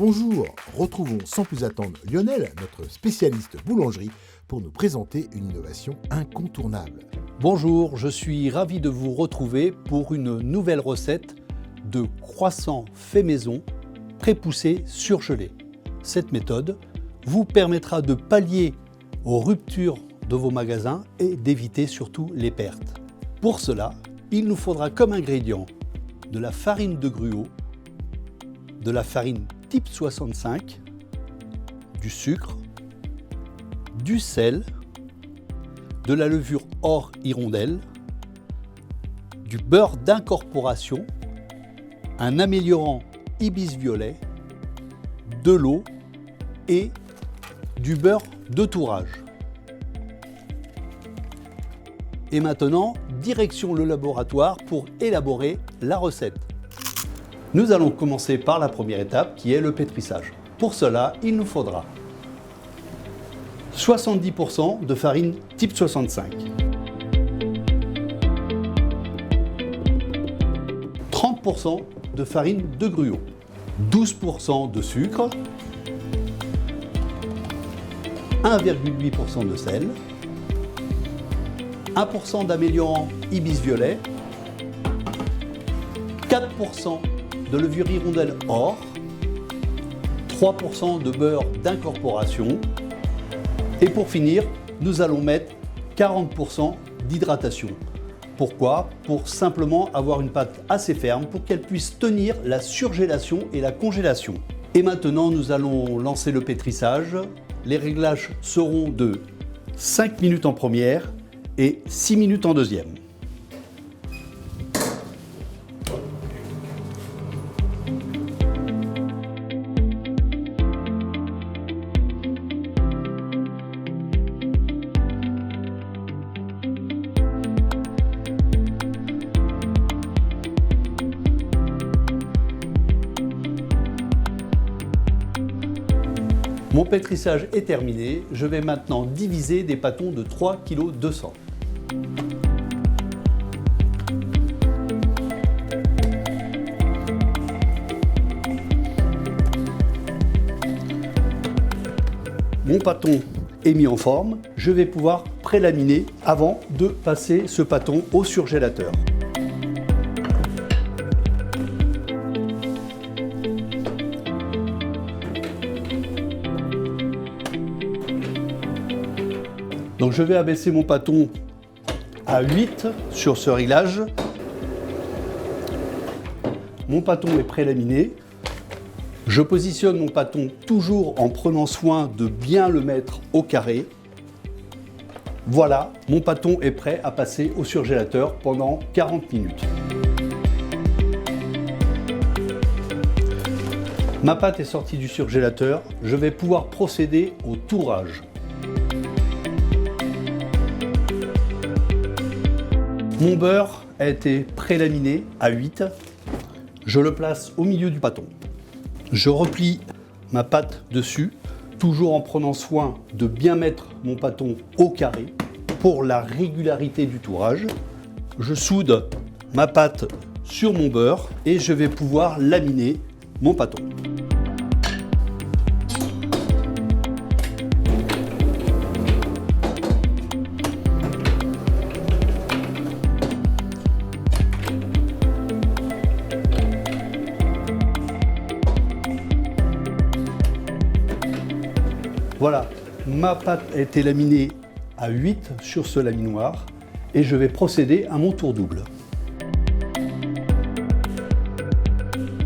Bonjour, retrouvons sans plus attendre Lionel, notre spécialiste boulangerie, pour nous présenter une innovation incontournable. Bonjour, je suis ravi de vous retrouver pour une nouvelle recette de croissants faits maison, prépoussés surgelés. Cette méthode vous permettra de pallier aux ruptures de vos magasins et d'éviter surtout les pertes. Pour cela, il nous faudra comme ingrédients de la farine de gruau, de la farine type 65, du sucre, du sel, de la levure hors hirondelle, du beurre d'incorporation, un améliorant ibis violet, de l'eau et du beurre de tourrage. Et maintenant, direction le laboratoire pour élaborer la recette. Nous allons commencer par la première étape qui est le pétrissage. Pour cela, il nous faudra 70% de farine type 65, 30% de farine de gruau, 12% de sucre, 1,8% de sel, 1% d'améliorant ibis violet, 4% de levure hirondelle or, 3% de beurre d'incorporation et pour finir, nous allons mettre 40% d'hydratation. Pourquoi ? Pour simplement avoir une pâte assez ferme pour qu'elle puisse tenir la surgélation et la congélation. Et maintenant, nous allons lancer le pétrissage. Les réglages seront de 5 minutes en première et 6 minutes en deuxième. Mon pétrissage est terminé, je vais maintenant diviser des pâtons de 3,2 kg. Mon pâton est mis en forme, je vais pouvoir prélaminer avant de passer ce pâton au surgélateur. Donc je vais abaisser mon pâton à 8 sur ce réglage. Mon pâton est prélaminé. Je positionne mon pâton toujours en prenant soin de bien le mettre au carré. Voilà, mon pâton est prêt à passer au surgélateur pendant 40 minutes. Ma pâte est sortie du surgélateur, je vais pouvoir procéder au tourrage. Mon beurre a été prélaminé à 8. Je le place au milieu du pâton. Je replie ma pâte dessus, toujours en prenant soin de bien mettre mon pâton au carré pour la régularité du tourrage. Je soude ma pâte sur mon beurre et je vais pouvoir laminer mon pâton. Voilà, ma pâte a été laminée à 8 sur ce laminoir et je vais procéder à mon tour double.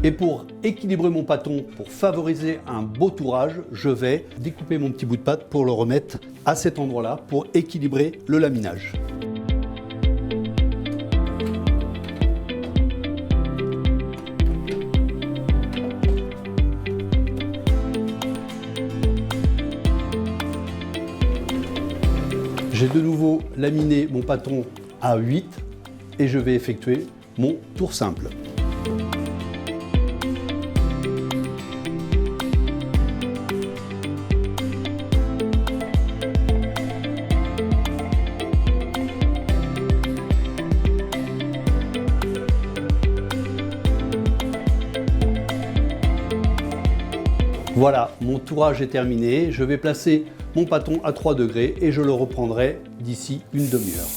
Et pour équilibrer mon pâton, pour favoriser un beau tourrage, je vais découper mon petit bout de pâte pour le remettre à cet endroit-là pour équilibrer le laminage. J'ai de nouveau laminé mon pâton à 8 et je vais effectuer mon tour simple. Voilà, mon tourage est terminé. Je vais placer mon pâton à 3 degrés et je le reprendrai d'ici une demi-heure.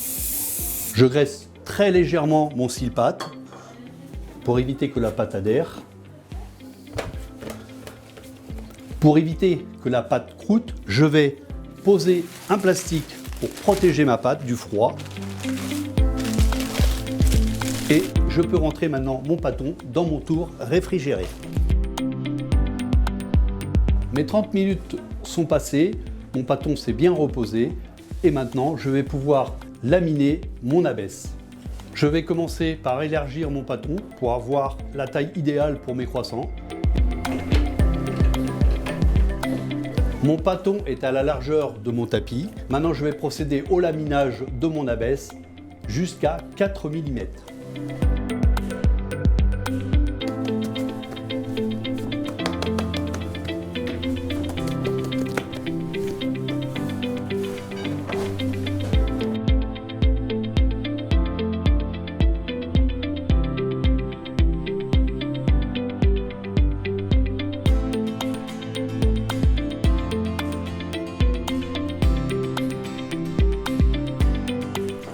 Je graisse très légèrement mon cile-pâte pour éviter que la pâte adhère. Pour éviter que la pâte croûte, je vais poser un plastique pour protéger ma pâte du froid. Et je peux rentrer maintenant mon pâton dans mon tour réfrigéré. Mes 30 minutes sont passées, mon pâton s'est bien reposé et maintenant je vais pouvoir laminer mon abaisse. Je vais commencer par élargir mon pâton pour avoir la taille idéale pour mes croissants. Mon pâton est à la largeur de mon tapis. Maintenant je vais procéder au laminage de mon abaisse jusqu'à 4 mm.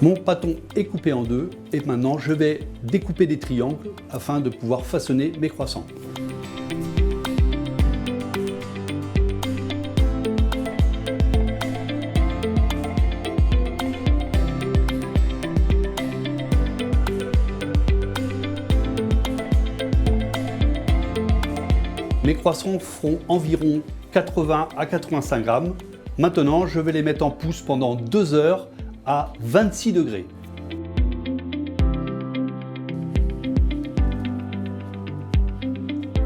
Mon pâton est coupé en deux et maintenant je vais découper des triangles afin de pouvoir façonner mes croissants. Mes croissants feront environ 80 à 85 grammes. Maintenant, je vais les mettre en pousse pendant 2 heures à 26 degrés.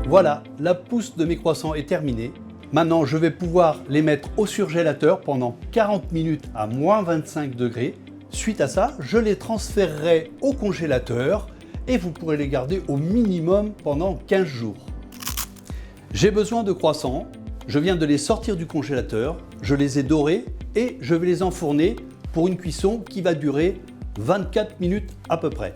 Voilà, la pousse de mes croissants est terminée. Maintenant, je vais pouvoir les mettre au surgélateur pendant 40 minutes à moins 25 degrés. Suite à ça, je les transférerai au congélateur et vous pourrez les garder au minimum pendant 15 jours. J'ai besoin de croissants. Je viens de les sortir du congélateur. Je les ai dorés et je vais les enfourner pour une cuisson qui va durer 24 minutes à peu près.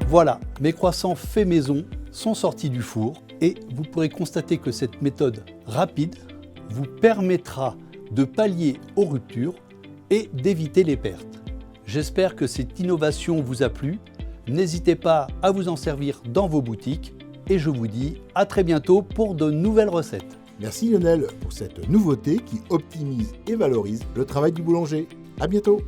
Voilà, mes croissants faits maison sont sortis du four et vous pourrez constater que cette méthode rapide vous permettra de pallier aux ruptures et d'éviter les pertes. J'espère que cette innovation vous a plu. N'hésitez pas à vous en servir dans vos boutiques et je vous dis à très bientôt pour de nouvelles recettes. Merci Lionel pour cette nouveauté qui optimise et valorise le travail du boulanger. À bientôt.